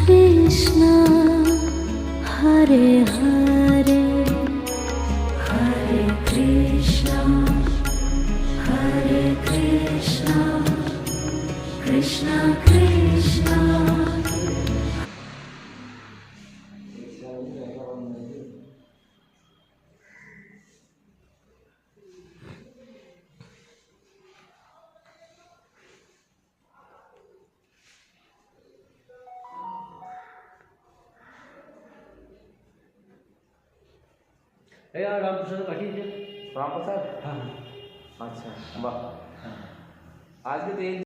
Krishna Hare Hare Hare Krishna Hare Krishna Krishna Krishna यार रामप्रसाद कठी છે राम प्रसाद हाँ अच्छा वाह आज के तो एक